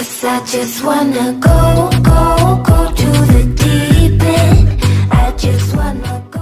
'Cause I just wanna go to the deep end. I just wanna go.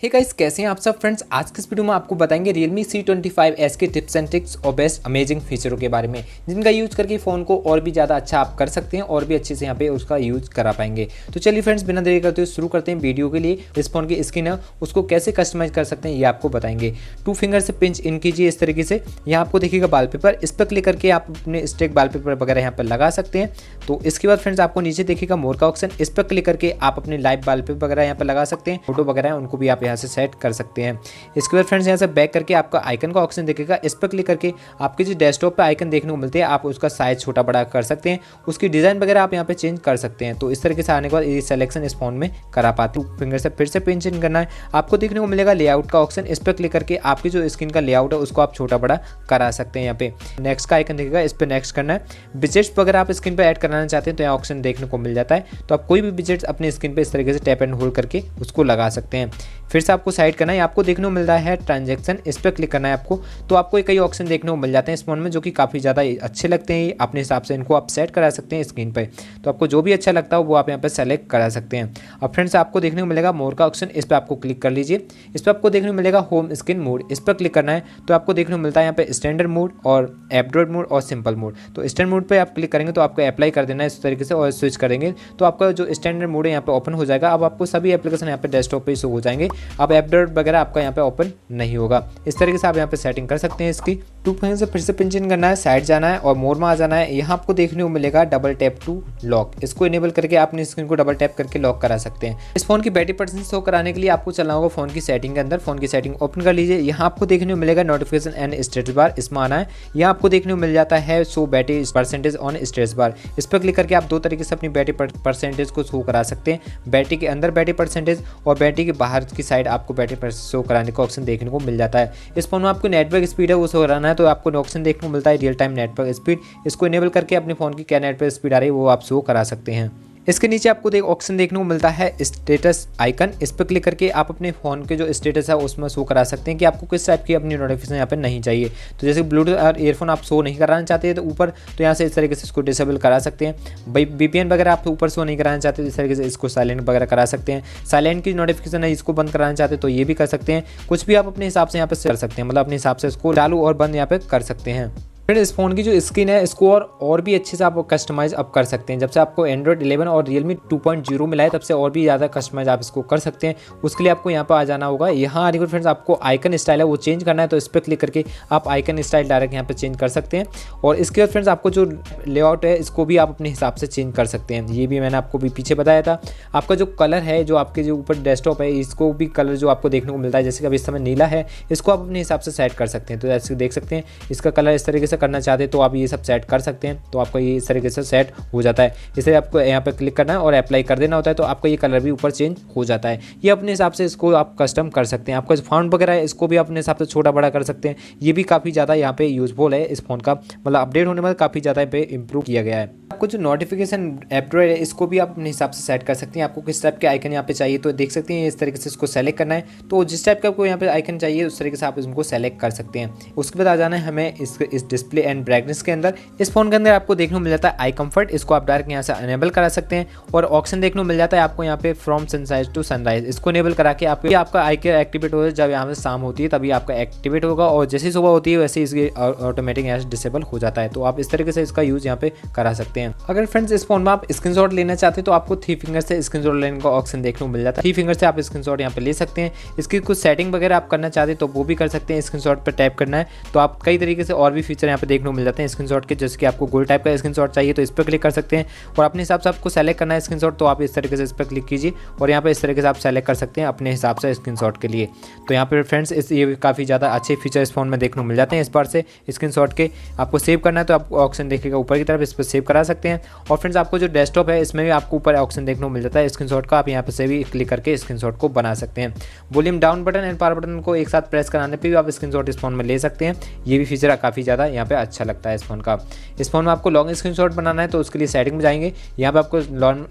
Hey guys, कैसे हैं आप सब friends. आज के इस वीडियो में आपको बताएंगे Realme C25s के टिप्स एंड ट्रिक्स और बेस्ट अमेजिंग फीचरों के बारे में, जिनका यूज़ करके फ़ोन को और भी ज़्यादा अच्छा आप कर सकते हैं और भी अच्छे से यहाँ पे उसका यूज़ करा पाएंगे। तो चलिए फ्रेंड्स, बिना देरी करते हुए शुरू करते हैं वीडियो के लिए। इस फोन की स्क्रीन है उसको कैसे कस्टमाइज़ कर सकते हैं ये आपको बताएंगे। 2 फिंगर से पिंच इन कीजिए इस तरीके से। यहाँ आपको देखिएगा वॉलपेपर, इस पर क्लिक करके आप अपने स्टिक वॉलपेपर वगैरह यहाँ पर लगा सकते हैं। तो इसके बाद फ्रेंड्स आपको नीचे देखिएगा मोर का ऑप्शन, इस पर क्लिक करके आप अपने लाइव वॉलपेपर वगैरह यहाँ पर लगा सकते हैं। फोटो वगैरह उनको भी आप यहाँ से सेट कर सकते हैं। इसके बाद फ्रेंड्स यहाँ से बैक करके आपका आइकन का ऑप्शन दिखेगा, इस पर क्लिक करके आपके जो डेस्कटॉप पे आइकन देखने को मिलते हैं आप उसका साइज छोटा बड़ा कर सकते हैं, उसकी डिज़ाइन वगैरह आप यहाँ पे चेंज कर सकते हैं। तो इस तरीके से आने के बाद ये सिलेक्शन इस फोन में करा पाते हैं। फिंगर से फिर से पिंच इन करना है, आपको देखने को मिलेगा लेआउट का ऑप्शन, इस पर क्लिक करके आपकी जो स्क्रीन का लेआउट है उसको आप छोटा बड़ा करा सकते हैं। यहाँ पे नेक्स्ट का आइकन दिखेगा, इस पर नेक्स्ट करना है। विजेट्स वगैरह आप स्क्रीन पर ऐड कराना चाहते हैं तो यहाँ ऑप्शन देखने को मिल जाता है। तो आप कोई भी विजेट्स अपने स्क्रीन पर इस तरीके से टैप एंड होल्ड करके उसको लगा सकते हैं। फिर से आपको साइड करना है, आपको देखने को मिल रहा है ट्रांजैक्शन, इस पर क्लिक करना है आपको। तो आपको कई ऑप्शन देखने को मिल जाते हैं इस फोन में जो कि काफ़ी ज़्यादा अच्छे लगते हैं। अपने हिसाब से इनको आप सेट करा सकते हैं स्क्रीन पे। तो आपको जो भी अच्छा लगता है वो आप यहाँ पे सेलेक्ट करा सकते हैं। अब फ्रेंड्स आपको देखने को मिलेगा मोर का ऑप्शन, इस पर आपको क्लिक कर लीजिए। इस पर आपको देखने को मिलेगा होम स्क्रीन मोड, इस पर क्लिक करना है। तो आपको देखने को मिलता है यहाँ पे स्टैंडर्ड मोड और एंड्रॉइड मोड और सिंपल मोड। तो स्टैंडर्ड मोड पर आप क्लिक करेंगे तो आपको अप्लाई कर देना है इस तरीके से और स्विच करेंगे तो आपका जो स्टैंडर्ड मोड है यहाँ पे ओपन हो जाएगा। अब आपको सभी एप्लीकेशन यहाँ पे डेस्कटॉप पे शो हो जाएंगे। अब एंड्रॉइड वगैरह आपका यहाँ पे ओपन नहीं होगा। इस तरीके से आप यहाँ पे सेटिंग कर सकते हैं इसकी। 2 फिंगर से फिर से पिंच इन करना है, साइड जाना है और मोर में आ जाना है। यहाँ आपको देखने को मिलेगा डबल टैप टू लॉक, इसको इनेबल करके आप अपनी स्क्रीन को डबल टैप करके लॉक करा सकते हैं। इस फोन की बैटरी परसेंट शो कराने के लिए आपको चलना होगा फोन की सेटिंग के अंदर। फोन की सेटिंग ओपन कर लीजिए, यहाँ आपको देखने को मिलेगा नोटिफिकेशन एंड स्टेटस बार, इसमें आना है। यहाँ आपको देखने को मिल जाता है show battery percentage on status bar, इस पर क्लिक करके आप 2 तरीके से अपनी बैटरी परसेंटेज को शो करा सकते हैं। बैटरी के अंदर बैटरी परसेंटेज और बैटरी के बाहर की साइड आपको बैटरी शो कराने का ऑप्शन देखने को मिल जाता है। इस फोन में आपको नेटवर्क स्पीड है वो शो कराना है तो आपको ऑप्शन देखने को मिलता है रियल टाइम नेटवर्क स्पीड, इसको इनेबल करके अपने फोन की क्या नेटवर्क स्पीड आ रही है वो आप शो करा सकते हैं। इसके नीचे आपको एक ऑप्शन देखने को मिलता है स्टेटस आइकन, इस पर क्लिक करके आप अपने फ़ोन के जो स्टेटस है उसमें शो करा सकते हैं कि आपको किस टाइप की अपनी नोटिफिकेशन यहाँ पे नहीं चाहिए। तो जैसे ब्लूटूथ और ईयरफोन आप शो नहीं कराना चाहते हैं तो ऊपर तो यहाँ से इस तरीके से इसको डिसेबल करा सकते हैं। VPN वगैरह आप ऊपर शो नहीं कराना चाहते तो इस तरीके से इसको साइलेंट वगैरह करा सकते हैं। साइलेंट की नोटिफिकेशन है इसको बंद कराना चाहते हैं तो ये भी कर सकते हैं। कुछ भी आप अपने हिसाब से यहाँ पे कर सकते हैं, मतलब अपने हिसाब से इसको चालू और बंद यहाँ पे कर सकते हैं। फिर इस फोन की जो स्क्रीन है इसको और भी अच्छे से आप कस्टमाइज अब कर सकते हैं। जब से आपको एंड्रॉइड 11 और Realme 2.0 मिला है तब से और भी ज़्यादा कस्टमाइज आप इसको कर सकते हैं। उसके लिए आपको यहाँ पर आ जाना होगा। यहाँ आने के फ्रेंड्स आपको आइकन स्टाइल है वो चेंज करना है तो इस पर क्लिक करके आप आइकन स्टाइल डायरेक्ट यहाँ पर चेंज कर सकते हैं। और इसके बाद फ्रेंड्स आपको जो लेआउट है इसको भी आप अपने हिसाब से चेंज कर सकते हैं। ये भी मैंने आपको भी पीछे बताया था। आपका जो कलर है जो आपके जो ऊपर डेस्कटॉप है इसको भी कलर जो आपको देखने को मिलता है जैसे कि अभी इस समय नीला है, इसको आप अपने हिसाब से सेट कर सकते हैं। तो जैसे देख सकते हैं इसका कलर इस तरीके से करना चाहते हैं तो आप ये सब सेट कर सकते हैं। तो आपका ये इस तरीके से सेट हो जाता है। इसलिए आपको यहाँ पे क्लिक करना है और अप्लाई कर देना होता है तो आपका ये कलर भी ऊपर चेंज हो जाता है। ये अपने हिसाब से इसको आप कस्टम कर सकते हैं। आपका जो फॉन्ट वगैरह है इसको भी अपने हिसाब से छोटा बड़ा कर सकते हैं। ये भी काफ़ी ज़्यादा यहाँ पे यूजफुल है इस फोन का, मतलब अपडेट होने में काफ़ी ज़्यादा पे इंप्रूव किया गया है। आपको जो नोटिफिकेशन एंड्रॉइड है इसको भी आप अपने हिसाब से सेट कर सकते हैं। आपको किस टाइप के आइकन यहाँ पे चाहिए तो देख सकते हैं इस तरीके से इसको सेलेक्ट करना है। तो जिस टाइप का आपको यहाँ पे आइकन चाहिए उस तरीके से आप इसको सेलेक्ट कर सकते हैं। उसके बाद आ जाना है हमें इस डिस्प्ले एंड ब्राइटनेस के अंदर। इस फोन के अंदर आपको देखने को मिल जाता है आई कंफर्ट, इसको आप डायरेक्ट यहाँ से अनेबल करा सकते हैं। और ऑप्शन देखने को मिल जाता है आपको यहाँ पे फ्रॉम सनराइज टू सनराइज, इसको इनेबल करा के आपका आई के एक्टिवेट हो, जब यहाँ पे शाम होती है तभी आपका एक्टिवेट होगा और जैसे ही सुबह होती है वैसे इसकी ऑटोमेटिक यहाँ से डिसेबल हो जाता है। तो आप इस तरीके से इसका यूज यहाँ पे करा सकते हैं। अगर फ्रेंड्स इस फोन में आप स्क्रीनशॉट लेना चाहते हैं तो आपको 3 फिंगर से स्क्रीनशॉट लेने का ऑप्शन देखने को मिल जाता है। 3 फिंगर से आप स्क्रीनशॉट यहाँ पे ले सकते हैं। इसकी कुछ सेटिंग वगैरह आप करना चाहते हैं तो वो भी कर सकते हैं। स्क्रीनशॉट पर टैप करना है तो आप कई तरीके से और भी फीचर यहाँ पे देखने को मिल जाते हैं स्क्रीनशॉट के, जैसे कि आपको गोल टाइप का स्क्रीनशॉट चाहिए तो इस पर क्लिक कर सकते हैं और अपने हिसाब से आपको सेलेक्ट करना है स्क्रीनशॉट तो आप इस तरीके से इस पर क्लिक कीजिए और यहाँ पे इस तरीके से आप सेलेक्ट कर सकते हैं अपने हिसाब से स्क्रीनशॉट के लिए। तो यहाँ पे फ्रेंड्स ये काफ़ी ज़्यादा अच्छे फीचर इस फोन में देखने को मिल जाते हैं। इस बार से स्क्रीनशॉट के आपको सेव करना है तो आपको ऑप्शन देखिएगा ऊपर की तरफ, इस पर सेव करा सकते हैं। और फ्रेंड्स आपको जो डेस्कटॉप है इसमें भी आपको ऊपर ऑप्शन देखने को मिल जाता है स्क्रीनशॉट का, आप यहाँ पे से भी क्लिक करके स्क्रीनशॉट को बना सकते हैं। Volume down button and power button को एक साथ प्रेस कराने पे भी आप स्क्रीनशॉट इस फोन में ले सकते हैं। ये भी फीचर काफ़ी ज़्यादा यहाँ पे अच्छा लगता है इस फोन का। इस फोन में आपको लॉन्ग स्क्रीनशॉट बनाना है तो उसके लिए सेटिंग में जाएंगे, यहाँ पे आपको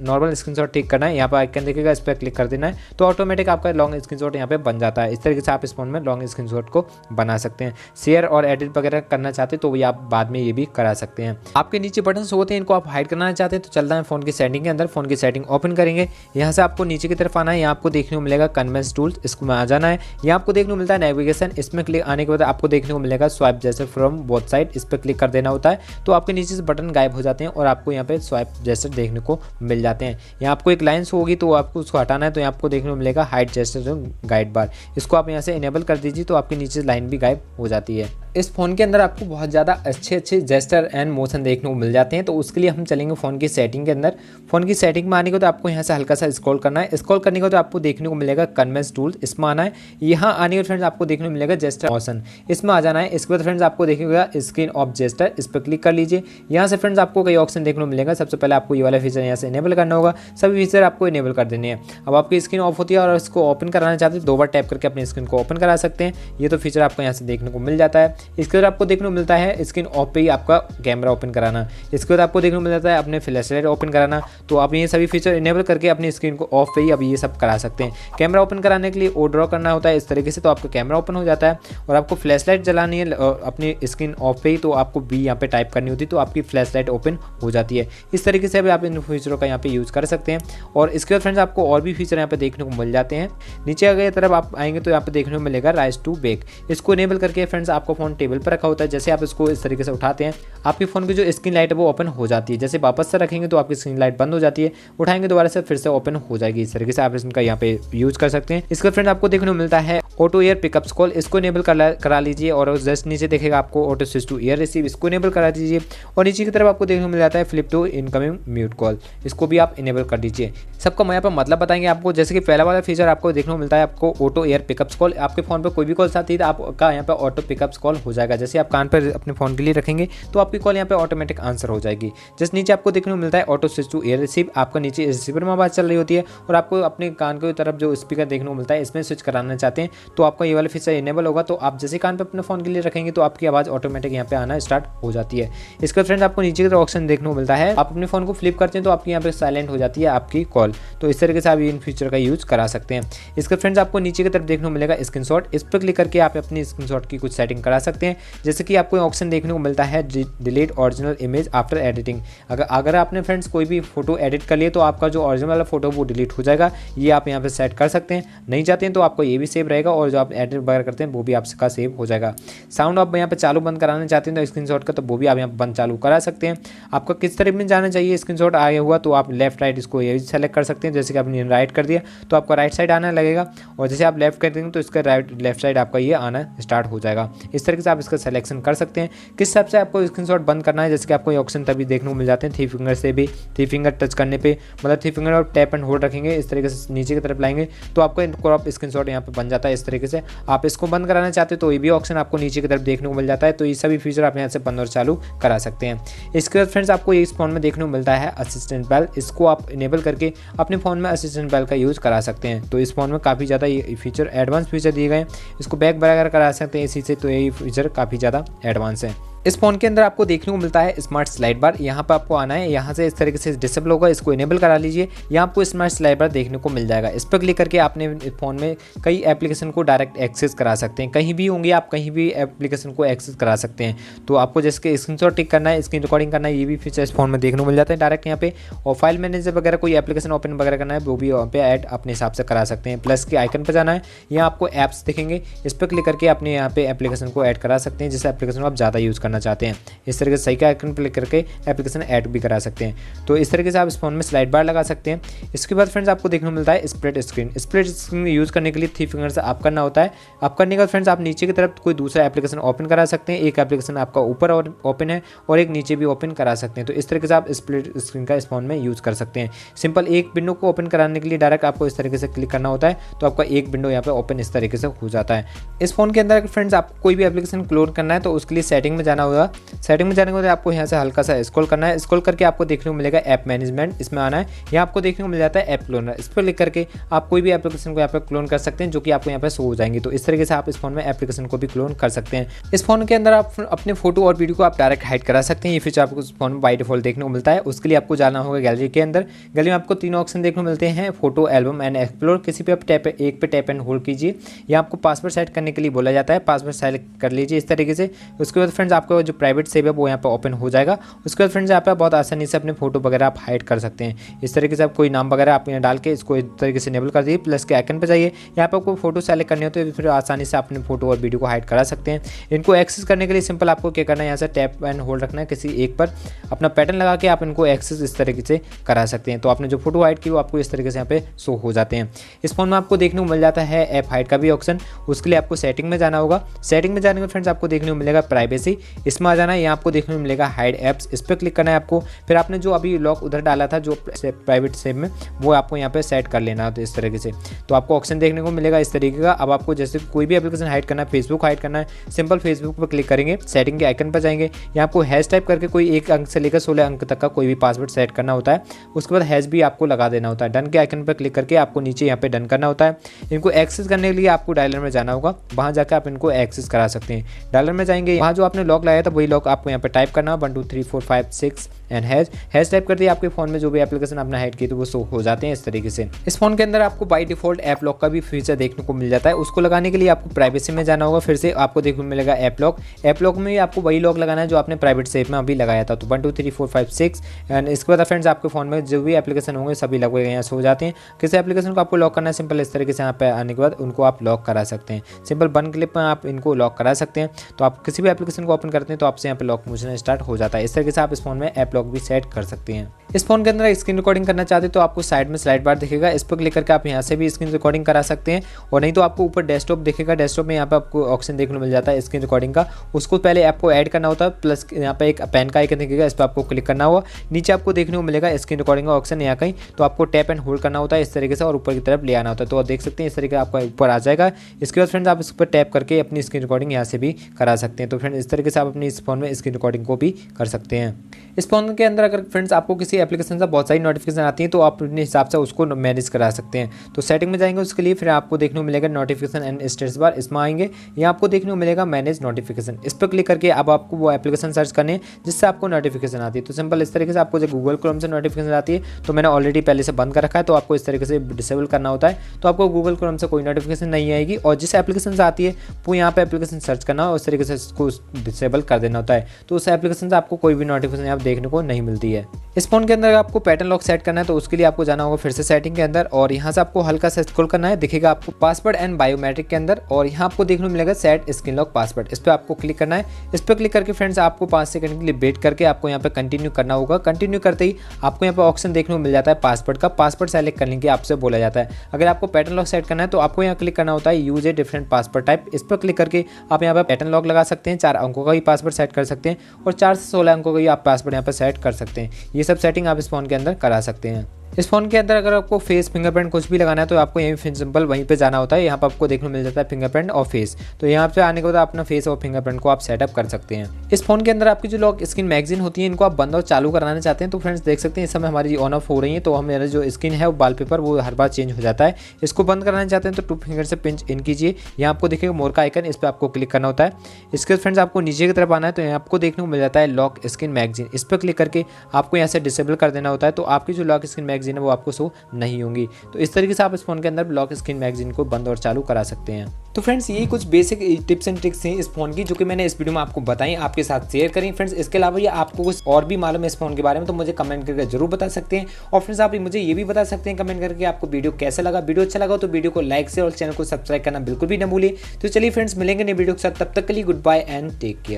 नॉर्मल स्क्रीनशॉट ठीक करना है, यहाँ पर आइकन दिखेगा इस पर क्लिक कर देना है तो ऑटोमेटिक आपका लॉन्ग स्क्रीनशॉट यहाँ पे बन जाता है। इस तरीके से आप इस फोन में लॉन्ग स्क्रीनशॉट को बना सकते हैं। शेयर और एडिट वगैरह करना चाहते हैं तो ये आप बाद में ये भी करा सकते हैं। आपके नीचे बटन होते हैं, इनको आप हाइड करना चाहते हैं तो चलता है फ़ोन की सेटिंग के अंदर। फ़ोन की सेटिंग ओपन करेंगे, यहाँ से आपको नीचे की तरफ आना है। यहाँ आपको देखने को मिलेगा कन्वेंस टूल्स, इसको में आ जाना है। यहाँ आपको देखने को मिलता है नेविगेशन, इसमें क्लिक आने के बाद आपको देखने को मिलेगा स्वाइप जैसे फ्रॉम बोथ साइड, इस पर क्लिक कर देना होता है तो आपके नीचे से बटन गायब हो जाते हैं और आपको यहाँ पे स्वाइप जैसे देखने को मिल जाते हैं। यहाँ आपको एक लाइन होगी तो आपको उसको हटाना है, तो यहाँ आपको देखने को मिलेगा हाइड जेस्चर गाइड बार, इसको आप यहाँ से इनेबल कर दीजिए तो आपके नीचे लाइन भी गायब हो जाती है। इस फ़ोन के अंदर आपको बहुत ज़्यादा अच्छे जेस्चर एंड मोशन देखने को मिल जाते हैं, तो उसके लिए हम चलेंगे फ़ोन की सेटिंग के अंदर। फ़ोन की सेटिंग में आने को तो आपको यहाँ से हल्का सा स्क्रॉल करना है। स्क्रॉल करने को तो आपको देखने को मिलेगा कन्वेंस टूल्स, इसमें आना है। यहाँ आने के फ्रेंड्स आपको देखने को मिलेगा जेस्चर मोशन, इसमें आ जाना है। इसके बाद फ्रेंड्स आपको देखिएगा स्क्रीन ऑफ जेस्चर, इस पर क्लिक कर लीजिए। यहाँ से फ्रेंड्स आपको कई ऑप्शन देखने को मिलेगा। सबसे पहले आपको ये वाला फीचर यहाँ से इनेबल करना होगा, सभी फीचर आपको इनेबल कर देने हैं। अब आपकी स्क्रीन ऑफ होती है और इसको ओपन कराना चाहते हैं, 2 बार टैप करके अपनी स्क्रीन को ओपन करा सकते हैं। ये तो फीचर आपको यहाँ से देखने को मिल जाता है। इसके बाद आपको देखने को मिलता है स्क्रीन ऑफ पे ही आपका कैमरा ओपन कराना। इसके बाद आपको देखने को मिल जाता है अपने फ्लैश लाइट ओपन कराना, तो आप ये सभी फीचर इनेबल करके अपनी स्क्रीन को ऑफ पे ही अब ये सब करा सकते हैं। कैमरा ओपन कराने के लिए ओ ड्रॉ करना होता है इस तरीके से, तो आपका कैमरा ओपन हो जाता है। और आपको फ्लैश लाइट जलानी है अपनी स्क्रीन ऑफ पे ही, तो आपको बी यहाँ पे टाइप करनी होती है, तो आपकी फ्लैश लाइट ओपन हो जाती है। इस तरीके से भी आप इन फीचरों का यहाँ पे यूज़ कर सकते हैं। और इसके बाद फ्रेंड्स आपको और भी फीचर यहाँ पे देखने को मिल जाते हैं। नीचे अगर तरफ आप आएंगे तो यहाँ पे देखने को मिलेगा राइज टू बेक, इसको इनेबल करके फ्रेंड्स आपका फोन टेबल पर रखा होता है, जैसे आप इसको इस तरीके से उठाते हैं आपके फ़ोन की जो स्क्रीन लाइट है वो ओपन हो जाती है। जैसे वापस से रखेंगे तो आपकी स्क्रीन लाइट बंद हो जाती है, उठाएंगे दोबारा से फिर से ओपन हो जाएगी। इस तरीके से आप इसका यहाँ पे यूज़ कर सकते हैं। इसका फ्रेंड आपको देखने को मिलता है ऑटो ईयर पिकअप्स कॉल, इसको इनेबल करा लीजिए। और जस्ट नीचे देखेगा आपको auto switch two year receive, इसको इनेबल करा दीजिए। और नीचे की तरफ आपको देखने को मिल जाता है flip to incoming mute call, इसको भी आप इनेबल कर दीजिए। सबका मैं यहाँ पर मतलब बताएंगे आपको। जैसे कि पहला वाला फीचर आपको देखने को मिलता है आपको ऑटो ईयर पिकअप्स कॉल, आपके फ़ोन पर कोई भी कॉल्स आती है तो आपका यहाँ पर ऑटो पिकअप्स कॉल हो जाएगा। जैसे आप कान पर अपने फ़ोन के लिए रखेंगे तो आपकी कॉल यहाँ पे ऑटोमेटिक आंसर हो जाएगी। जस्ट नीचे आपको देखने को मिलता है auto switch two year receive, आपका नीचे रिसीवर में आवाज़ चल रही होती है और आपको अपने कान की तरफ जो स्पीकर देखने को मिलता है इसमें स्विच कराना चाहते हैं तो आपका ये वाला फीचर इनेबल होगा। तो आप जैसे कान पे अपने फ़ोन के लिए रखेंगे तो आपकी आवाज़ ऑटोमेटिक यहाँ पे आना स्टार्ट हो जाती है। इसके फ्रेंड्स आपको नीचे की तरफ ऑप्शन देखने को मिलता है, आप अपने फ़ोन को फ्लिप करते हैं तो आपकी यहाँ पे साइलेंट हो जाती है आपकी कॉल, तो इस तरीके से आप इन फीचर का यूज़ करा सकते हैं। इसके फ्रेंड्स आपको नीचे की तरफ देखने को मिलेगा स्क्रीनशॉट, इस पर क्लिक करके आप अपनी स्क्रीनशॉट की कुछ सेटिंग करा सकते हैं। जैसे कि आपको ऑप्शन देखने को मिलता है delete original image after editing, अगर आपने फ्रेंड्स कोई भी फोटो एडिट कर लिए तो आपका जो ओरिजिनल वाला फोटो वो डिलीट हो जाएगा, ये आप यहाँ पे सेट कर सकते हैं। नहीं चाहते हैं तो आपको ये भी सेव रहेगा और जो आप एडिट वगैरह करते हैं वो भी आपका सेव हो जाएगा। साउंड आप यहाँ पे चालू बंद कराना चाहते हैं तो स्क्रीनशॉट का, तो वो भी आप यहाँ बंद चालू करा सकते हैं। आपका किस तरह में जाना चाहिए स्क्रीनशॉट आया हुआ तो आप लेफ्ट राइट इसको ये सेलेक्ट कर सकते हैं। जैसे कि आपने राइट कर दिया तो आपका राइट साइड आना लगेगा और जैसे आप लेफ्ट कर देंगे तो इसका लेफ्ट साइड आपका ये आना स्टार्ट हो जाएगा। इस तरीके से आप इसका सिलेक्शन कर सकते हैं किस हिसाब से आपको स्क्रीनशॉट बंद करना है। जैसे कि आपको ये ऑप्शन तभी देखने को मिल जाते हैं थ्री फिंगर से भी, थ्री फिंगर टच करने पे मतलब थ्री फिंगर और टैप एंड होल्ड रखेंगे इस तरीके से नीचे की तरफ लाएंगे तो आपको क्रॉप स्क्रीनशॉट यहाँ पे बन जाता है। इस तरीके से आप इसको बंद कराना चाहते हैं तो ये भी ऑप्शन आपको नीचे की तरफ देखने को मिल जाता है, तो ये सभी फीचर आप यहाँ से बंद और चालू करा सकते हैं। इसके बाद फ्रेंड्स आपको इस फोन में देखने को मिलता है असिस्टेंट बेल, इसको आप इनेबल करके अपने फ़ोन में असिस्टेंट बेल का यूज़ करा सकते हैं। तो इस फोन में काफ़ी ज़्यादा ये फीचर एडवांस फीचर दिए गए हैं, इसको बैक वगैरह करा सकते हैं इसी से, तो यही फीचर काफ़ी ज़्यादा एडवांस है। इस फोन के अंदर आपको देखने को मिलता है स्मार्ट स्लाइड बार, यहाँ पर आपको आना है, यहाँ से इस तरीके से डिसेबल होगा, इसको इनेबल करा लीजिए। यहाँ आपको स्मार्ट स्लाइड बार देखने को मिल जाएगा, इस पर क्लिक करके आपने फ़ोन में कई एप्लीकेशन को डायरेक्ट एक्सेस करा सकते हैं। कहीं भी होंगे आप कहीं भी एप्लीकेशन को एक्सेस करा सकते हैं। तो आपको जैसे स्क्रीनशॉट टिक करना है, स्क्रीन रिकॉर्डिंग करना है, ये भी फीचर इस फोन में देखने को मिल जाता है डायरेक्ट यहाँ पे। और फाइल मैनेजर वगैरह कोई एप्लीकेशन ओपन वगैरह करना है वो भी यहाँ पे ऐड अपने हिसाब से करा सकते हैं। प्लस के आइकन पर जाना है, यहाँ आपको ऐप्स दिखेंगे, इस पर क्लिक करके अपने यहाँ पे एप्लीकेशन को ऐड करा सकते हैं जिस एप्लीकेशन को आप ज़्यादा यूज़ करना चाहते हैं। इस तरीके से सही का आइकन क्लिक करके एप्लीकेशन ऐड भी करा सकते हैं। तो इस तरीके से आप इस फोन में स्लाइड बार लगा सकते हैं। इसके बाद फ्रेंड्स आपको देखने को मिलता है split screen. Split screen use करने के लिए थ्री फिंगर से आप करना होता है। आप करने के बाद फ्रेंड्स आप नीचे की तरफ कोई दूसरा एप्लीकेशन ओपन करा सकते हैं। एक एप्लीकेशन आपका ऊपर और ओपन है और एक नीचे भी ओपन करा सकते हैं। तो इस तरीके से आप स्प्लिट स्क्रीन का इस फोन में यूज़ कर सकते हैं। सिंपल एक विंडो को ओपन कराने के लिए डायरेक्ट आपको इस तरीके से क्लिक करना होता है, तो आपका एक विंडो यहाँ पे ओपन इस तरीके से हो जाता है। इस फोन के अंदर फ्रेंड्स आपको कोई भी एप्लीकेशन क्लोज करना है तो उसके लिए सेटिंग में जाना होगा। सेटिंग में जाने के बाद आपको यहाँ से हल्का सा स्क्रॉल करना है, स्क्रॉल करके आपको देखने को मिलेगा ऐप मैनेजमेंट, इसमें आना है। यहाँ आपको देखने को मिल जाता है ऐप क्लोनर, इस पर क्लिक करके आप कोई भी एप्लीकेशन को यहाँ पे क्लोन कर सकते हैं जो कि आपको यहाँ पे शो हो जाएंगे। तो इस तरीके से आप इस फोन में एप्लीकेशन को भी क्लोन कर सकते हैं। इस फोन के अंदर आप अपने फोटो और वीडियो को आप डायरेक्ट हाइड करा सकते हैं। ये फीचर आपको इस फोन में बाय डिफॉल्ट देखने को मिलता है। उसके लिए आपको जाना होगा गैलरी के अंदर। गैलरी में आपको तीन ऑप्शन देखने को मिलते हैं, फोटो, एल्बम एंड एक्सप्लोर। किसी पे आप एक पे टैप एंड होल्ड कीजिए। यहाँ आपको पासवर्ड सेट करने के लिए बोला जाता है, पासवर्ड सेलेक्ट कर लीजिए इस तरीके से। उसके बाद फ्रेंड्स आपको आपको जो प्राइवेट सेव है वो यहाँ पे ओपन हो जाएगा। उसके बाद फ्रेंड्स यहाँ पे बहुत आसानी से अपने फोटो वगैरह आप हाइड कर सकते हैं। इस तरीके से आप कोई नाम वगैरह आप यहाँ डाल के इसको इस तरीके से इनेबल कर दीजिए, प्लस के आइकन पे जाइए। यहाँ पे आपको फोटो सेलेक्ट करनी हो तो फिर आसानी से अपने फोटो और वीडियो को हाइड करा सकते हैं। इनको एक्सेस करने के लिए सिंपल आपको क्या करना है, यहाँ से टैप एंड होल्ड रखना है किसी एक पर, अपना पैटर्न लगा के आप इनको एक्सेस इस तरीके से करा सकते हैं। तो आपने जो फोटो हाइड की वो आपको इस तरीके से यहाँ पे शो हो जाते हैं। इस फोन में आपको देखने को मिल जाता है ऐप हाइड का भी ऑप्शन। उसके लिए आपको सेटिंग में जाना होगा। सेटिंग में जाने के फ्रेंड्स आपको देखने को मिलेगा प्राइवेसी, इसमें आ जाना है। यहाँ आपको देखने को मिलेगा हाइड एप्स, इस पर क्लिक करना है आपको। फिर आपने जो अभी लॉक उधर डाला था जो प्राइवेट सेव में, वो आपको यहाँ पे सेट कर लेना है। तो इस तरीके से तो आपको ऑप्शन देखने को मिलेगा इस तरीके का। अब आपको जैसे कोई भी एप्लीकेशन हाइड करना है, फेसबुक हाइड करना है, सिंपल फेसबुक पर क्लिक करेंगे, सेटिंग के आइकन पर जाएंगे। यहाँ आपको हैश टाइप करके कोई 1 अंक से लेकर 16 अंक तक का कोई भी पासवर्ड सेट करना होता है। उसके बाद हैश भी आपको लगा देना होता है। डन के आइकन पर क्लिक करके आपको नीचे यहाँ पे डन करना होता है। इनको एक्सेस करने के लिए आपको डायलर में जाना होगा, वहाँ जाकर आप इनको एक्सेस करा सकते हैं। डायलर में जाएंगे, वहाँ जो आपने लॉक लगाया था वही लॉक आपको यहाँ पे टाइप करना है 1 2 3 4 5 6 एंड हैश टाइप कर दिए। आपके फोन में जो भी एप्लीकेशन आपने हाइड की तो वो शो हो जाते हैं इस तरीके से। इस फोन के अंदर आपको बाय डिफॉल्ट ऐप लॉक का भी फीचर देखने को मिल जाता है। उसको लगाने के लिए आपको प्राइवेसी में जाना होगा। फिर से आपको देखने को मिलेगा ऐप लॉक। ऐप लॉक में आपको वही लॉक लगाना है जो आपने प्राइवेट सेव में अभी लगाया था। तो 1 2 3 4 5 6 एंड इसके बाद फ्रेंड्स आपके फोन में जो भी एप्लीकेशन होंगे सभी लगभग यहाँ से हो जाते हैं। किसी एप्लीकेशन को आपको लॉक करना है, सिंपल इस तरीके से यहाँ पे आने के बाद उनको आप लॉक करा सकते हैं। सिंपल 1 क्लिक में आप इनको लॉक करा सकते हैं। तो आप किसी भी एप्लीकेशन को ओपन करते हैं तो आपसे यहाँ पे लॉक मुझे स्टार्ट हो जाता है। इस तरीके से आप इस फोन में ऐप लॉक भी सेट कर सकते हैं। इस फोन के अंदर स्क्रीन रिकॉर्डिंग करना चाहते हैं तो आपको साइड में स्लाइड बार दिखेगा, इस पर क्लिक करके आप यहाँ से भी स्क्रीन रिकॉर्डिंग करा सकते हैं। और नहीं तो आपको ऊपर डेस्कटॉप दिखेगा, डेस्कटॉप में यहाँ पे आपको ऑप्शन देखने को मिल जाता है स्क्रीन रिकॉर्डिंग का। उसको पहले आपको ऐड करना होता है, प्लस यहाँ पे एक पेन का आइकन दिखेगा, इस पर आपको क्लिक करना होगा। नीचे आपको देखने को मिलेगा स्क्रीन रिकॉर्डिंग का ऑप्शन यहाँ कहीं, तो आपको टैप एंड होल्ड करना होता है इस तरीके से और ऊपर की तरफ ले आना होता है। तो आप देख सकते हैं इस तरीके से आपका ऊपर आ जाएगा। इसके बाद फ्रेंड्स आप इस पर टैप करके अपनी स्क्रीन रिकॉर्डिंग यहाँ से भी करा सकते हैं। तो फ्रेंड्स इस तरीके से आप अपनी इस फोन में स्क्रीन रिकॉर्डिंग को भी कर सकते हैं। इस फोन के अंदर अगर फ्रेंड्स आपको किसी एप्लीकेशन से बहुत सारी नोटिफिकेशन आती है तो आप अपने हिसाब से उसको मैनेज करा सकते हैं। तो सेटिंग में जाएंगे, उसके लिए फिर आपको देखने को मिलेगा नोटिफिकेशन एंड स्टेटस बार, इसमें आएंगे। यहाँ आपको देखने को मिलेगा मैनेज नोटिफिकेशन, इस पर क्लिक करके अब आपको वो एप्लीकेशन सर्च करने हैं जिससे आपको नोटिफिकेशन आती है। तो सिंपल इस तरीके से आपको जब गूगल क्रोम से नोटिफिकेशन आती है तो मैंने ऑलरेडी पहले से बंद कर रखा है, तो आपको इस तरीके से डिसेबल करना होता है। तो आपको गूगल क्रोम से कोई नोटिफिकेशन नहीं आएगी और जिस एप्लीकेशन से आती है वो यहाँ पे एप्लीकेशन सर्च करना है और उस तरीके से इसको डिसेबल कर देना होता है। तो उस एप्लीकेशन से आपको कोई भी नोटिफिकेशन यहाँ देखने को नहीं मिलती है। इस फोन के अंदर आपको पैटर्न लॉक सेट करना है तो उसके लिए आपको जाना होगा फिर से सेटिंग के अंदर और यहाँ से आपको हल्का सा स्क्रॉल करना है, दिखेगा आपको पासवर्ड एंड बायोमेट्रिक के अंदर और यहाँ आपको देखने को मिलेगा सेट स्क्रीन लॉक पासवर्ड, इस पर आपको क्लिक करना है। इस पर क्लिक करके फ्रेंड्स आपको 5 सेकंड के लिए वेट करके आपको यहाँ पे कंटिन्यू करना होगा। कंटिन्यू करते ही आपको यहाँ पे ऑप्शन देखने को मिल जाता है पासवर्ड का। पासवर्ड सेलेक्ट करने के आपसे बोला जाता है अगर आपको पैटर्न लॉक सेट करना है तो आपको यहाँ क्लिक करना होता है use a different password type, इस पर क्लिक करके आप यहाँ पे पैटर्न लॉक लगा सकते हैं। 4 अंकों का भी पासवर्ड सेट कर सकते हैं और 4 से 16 अंकों का भी आप पासवर्ड यहाँ पे सेट कर सकते हैं। ये सब सेटिंग आप इस फोन के अंदर करा सकते हैं। इस फोन के अंदर अगर आपको फेस फिंगरप्रिंट कुछ भी लगाना है तो आपको यहीं सिंपल वहीं पे जाना होता है। यहाँ पर आपको देखने को मिल जाता है फिंगरप्रिंट और फेस, तो यहाँ पे आने के बाद अपना फेस और फिंगरप्रिंट को आप सेटअप कर सकते हैं। इस फोन के अंदर आपकी जो लॉक स्क्रीन मैगजीन होती है इनको आप बंद और चालू कराना चाहते हैं तो फ्रेंड्स देख सकते हैं इस समय हमारी ऑन ऑफ हो रही है। तो हमारा जो स्क्रीन है वो वॉलपेपर वो हर बार चेंज हो जाता है। इसको बंद कराना चाहते हैं तो 2 फिंगर से पिंच इन कीजिए, यहाँ आपको देखिएगा मोर का आइकन, इस पर आपको क्लिक करना होता है। इसके बाद फ्रेंड्स आपको नीचे की तरफ आना है तो यहाँ आपको देखने को मिल जाता है लॉक स्क्रीन मैगजीन, इस पर क्लिक करके आपको यहाँ से डिसेबल कर देना होता है। तो आपकी जो लॉक स्क्रीन मैगजीन है वो आपको शो नहीं होंगी। तो इस तरीके से आप इस फोन के अंदर लॉक स्क्रीन मैगजीन को बंद और चालू करा सकते हैं। तो फ्रेंड्स यही कुछ बेसिक टिप्स एंड ट्रिक्स हैं इस फोन की जो कि मैंने इस वीडियो में आपको बताई, आपके साथ शेयर करें। फ्रेंड्स इसके अलावा ये आपको कुछ और भी मालूम है इस फोन के बारे में तो मुझे कमेंट करके जरूर बता सकते हैं। और फ्रेंड्स आप मुझे ये भी बता सकते हैं कमेंट करके आपको वीडियो कैसा लगा। वीडियो अच्छा लगा तो वीडियो को लाइक से और चैनल को सब्सक्राइब करना बिल्कुल भी ना भूलिए। तो चलिए फ्रेंड्स मिलेंगे नए वीडियो के साथ, तब तक के लिए good bye and take care.